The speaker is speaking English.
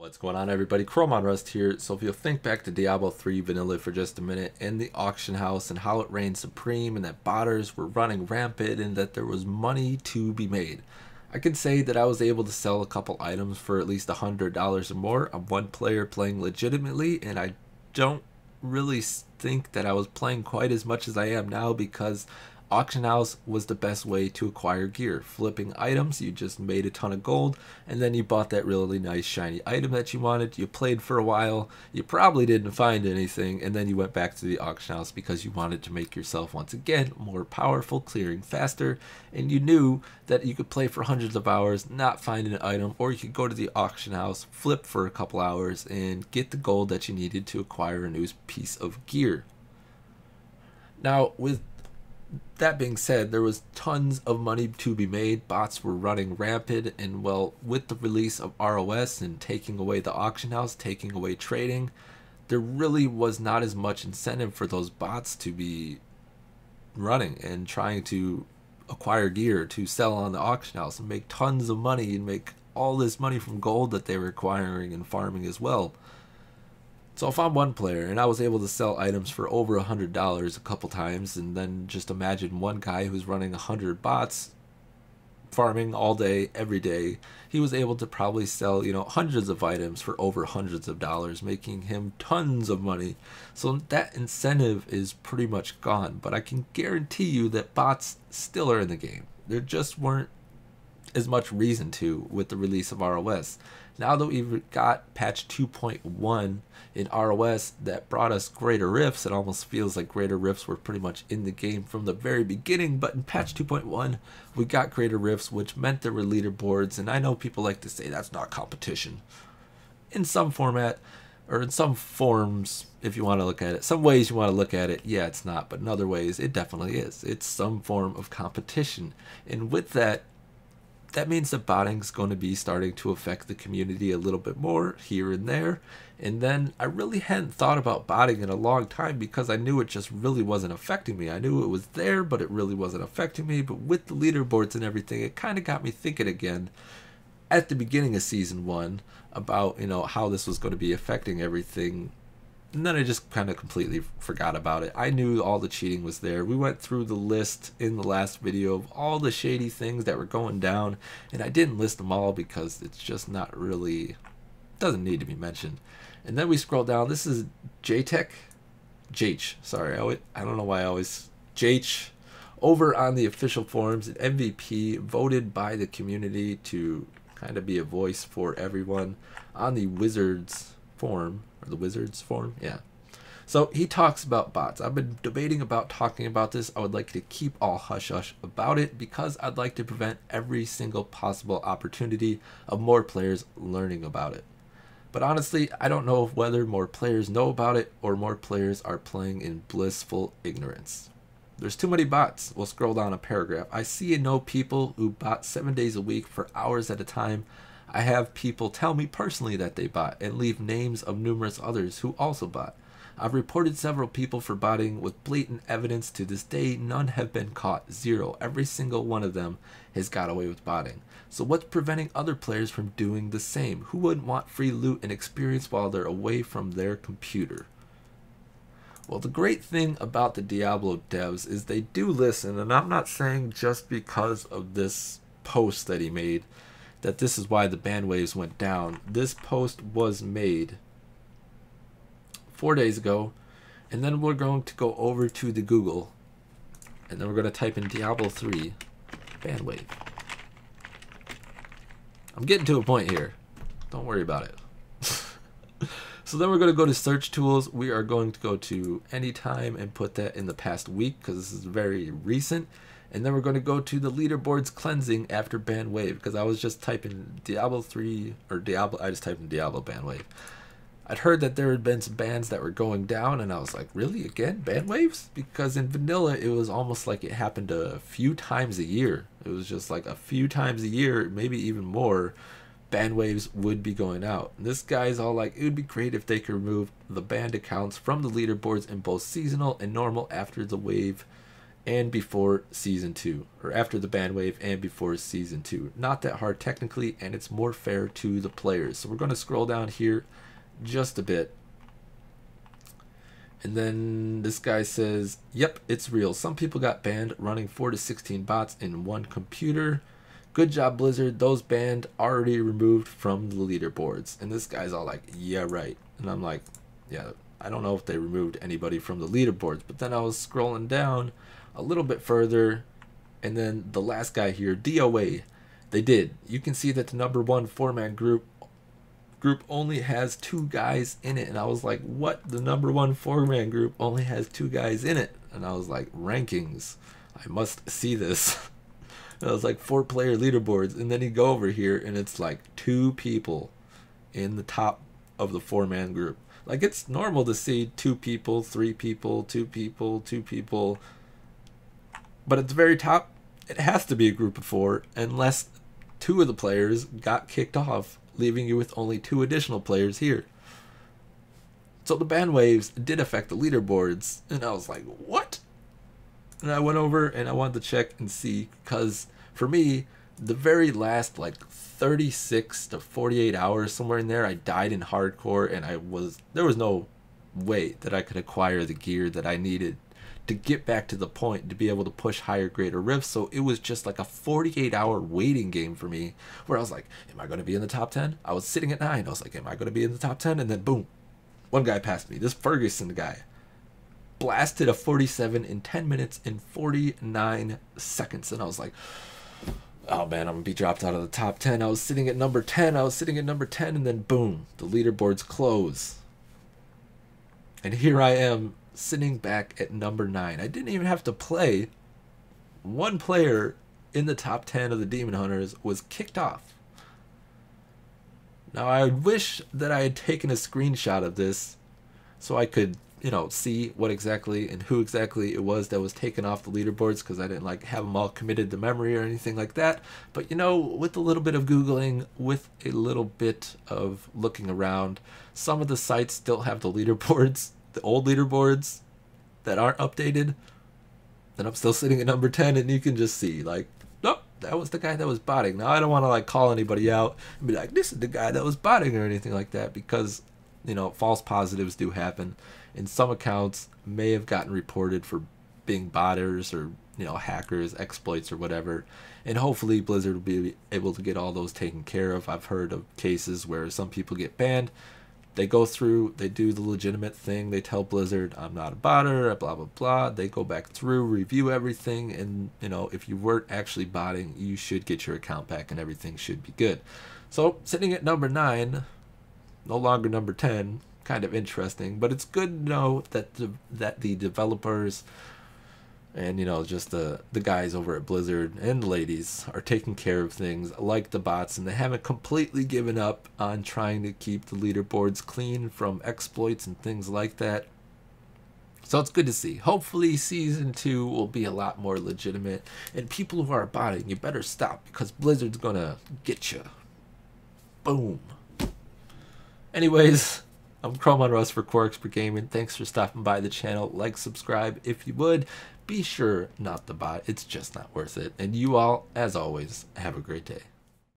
What's going on, everybody? ChromeOnRust here. So if you'll think back to Diablo 3 vanilla for just a minute, and the auction house and how it reigned supreme and that botters were running rampant and that there was money to be made, I can say that I was able to sell a couple items for at least $100 or more. I'm one player playing legitimately, and I don't really think that I was playing quite as much as I am now, because auction house was the best way to acquire gear. Flipping items, you just made a ton of gold, and then you bought that really nice shiny item that you wanted. You played for a while, you probably didn't find anything, and then you went back to the auction house because you wanted to make yourself once again more powerful, clearing faster, and you knew that you could play for hundreds of hours, not find an item, or you could go to the auction house, flip for a couple hours, and get the gold that you needed to acquire a new piece of gear. Now, with that being said, there was tons of money to be made. Bots were running rampant, and well, with the release of RoS and taking away the auction house, taking away trading, there really was not as much incentive for those bots to be running and trying to acquire gear to sell on the auction house and make tons of money and make all this money from gold that they were acquiring and farming as well. So if I'm one player and I was able to sell items for over $100 a couple times, and then just imagine one guy who's running 100 bots farming all day, every day, he was able to probably sell, hundreds of items for over hundreds of dollars, making him tons of money. So that incentive is pretty much gone, but I can guarantee you that bots still are in the game. There just weren't as much reason to with the release of RoS. Now that we've got patch 2.1 in RoS that brought us greater rifts, it almost feels like greater rifts were pretty much in the game from the very beginning, but in patch 2.1 we got greater rifts, which meant there were leaderboards. And I know people like to say that's not competition. In some format, or in some forms, if you want to look at it, some ways you want to look at it, yeah, it's not, but in other ways it definitely is. It's some form of competition, and with that, that means that botting is going to be starting to affect the community a little bit more here and there. And then I really hadn't thought about botting in a long time, because I knew it just really wasn't affecting me. I knew it was there, but it really wasn't affecting me. But with the leaderboards and everything, it kind of got me thinking again at the beginning of season 1 about, how this was going to be affecting everything. And then I just kind of completely forgot about it. I knew all the cheating was there. We went through the list in the last video of all the shady things that were going down, and I didn't list them all because it's just not really, doesn't need to be mentioned. And then we scroll down. This is JH, sorry, I don't know why I always, JH, over on the official forums, an MVP voted by the community to kind of be a voice for everyone on the Wizards forum, or the Wizards forum, yeah. So he talks about bots. I've been debating about talking about this. I would like to keep all hush hush about it, because I'd like to prevent every single possible opportunity of more players learning about it. But honestly, I don't know whether more players know about it or more players are playing in blissful ignorance. There's too many bots. We'll scroll down a paragraph. I see and know people who bot 7 days a week for hours at a time. I have people tell me personally that they bot and leave names of numerous others who also bot. I've reported several people for botting with blatant evidence. To this day, none have been caught. Zero. Every single one of them has got away with botting. So what's preventing other players from doing the same? Who wouldn't want free loot and experience while they're away from their computer? Well, the great thing about the Diablo devs is they do listen, and I'm not saying just because of this post that he made that this is why the ban waves went down. This post was made 4 days ago, and then we're going to go over to the Google, and then we're going to type in Diablo 3 ban wave. I'm getting to a point here, don't worry about it. So then we're going to go to search tools. We are going to go to anytime and put that in the past week, because this is very recent. And then we're going to go to the leaderboards cleansing after ban wave, because I was just typing Diablo 3 or Diablo, I just typed in Diablo ban wave. I'd heard that there had been some bans that were going down, and I was like, really, again, ban waves? Because in vanilla it was almost like it happened a few times a year. It was just like a few times a year, maybe even more, ban waves would be going out. And this guy's all like, it would be great if they could remove the banned accounts from the leaderboards in both seasonal and normal after the wave and before season 2, or after the ban wave and before season 2. Not that hard technically, and it's more fair to the players. So we're going to scroll down here just a bit. And then this guy says, yep, it's real. Some people got banned running 4 to 16 bots in one computer. Good job, Blizzard. Those banned already removed from the leaderboards. And this guy's all like, yeah, right. And I'm like, yeah, I don't know if they removed anybody from the leaderboards. But then I was scrolling down a little bit further, and then the last guy here, DOA, they did. You can see that the #1 4-man group only has 2 guys in it. And I was like, what? The #1 4-man group only has 2 guys in it? And I was like, rankings, I must see this. And I was like, 4-player leaderboards, and then you go over here and it's like 2 people in the top of the 4-man group. Like, it's normal to see 2 people, 3 people, 2 people, 2 people, but at the very top it has to be a group of 4 unless 2 of the players got kicked off, leaving you with only 2 additional players here. So the ban waves did affect the leaderboards, and I was like, what? And I went over and I wanted to check and see, because for me, the very last like 36 to 48 hours, somewhere in there, I died in hardcore, and there was no way that I could acquire the gear that I needed to get back to the point to be able to push higher grade or rifts. So it was just like a 48-hour waiting game for me, where I was like, am I going to be in the top 10? I was sitting at 9. I was like, am I going to be in the top 10? And then boom, one guy passed me. This Ferguson guy blasted a 47 in 10 minutes and 49 seconds. And I was like, oh man, I'm going to be dropped out of the top 10. I was sitting at number 10. And then boom, the leaderboards close. And here I am sitting back at number 9. I didn't even have to play. One player in the top 10 of the Demon Hunters was kicked off. Now I wish that I had taken a screenshot of this so I could, you know, see what exactly and who exactly it was that was taken off the leaderboards, because I didn't like have them all committed to memory or anything like that. But you know, with a little bit of Googling, with a little bit of looking around, some of the sites still have the leaderboards, the old leaderboards that aren't updated. Then I'm still sitting at number 10, and you can just see like, nope, that was the guy that was botting. Now I don't want to like call anybody out and be like, this is the guy that was botting or anything like that, because you know, false positives do happen, and some accounts may have gotten reported for being botters or, you know, hackers, exploits or whatever, and hopefully Blizzard will be able to get all those taken care of. I've heard of cases where some people get banned, they go through, they do the legitimate thing, they tell Blizzard, I'm not a botter, blah blah blah, they go back through, review everything, and you know, if you weren't actually botting, you should get your account back and everything should be good. So sitting at number 9, no longer number 10, kind of interesting, but it's good to know that the developers and, you know, just the guys over at Blizzard and the ladies are taking care of things like the bots, and they haven't completely given up on trying to keep the leaderboards clean from exploits and things like that. So it's good to see. Hopefully season 2 will be a lot more legitimate, and people who are botting, you better stop, because Blizzard's gonna get you. Boom. Anyways, I'm ChromeOnRust for ChromeExpert Gaming. Thanks for stopping by the channel. Like, subscribe if you would. Be sure not to bot. It's just not worth it. And you all, as always, have a great day.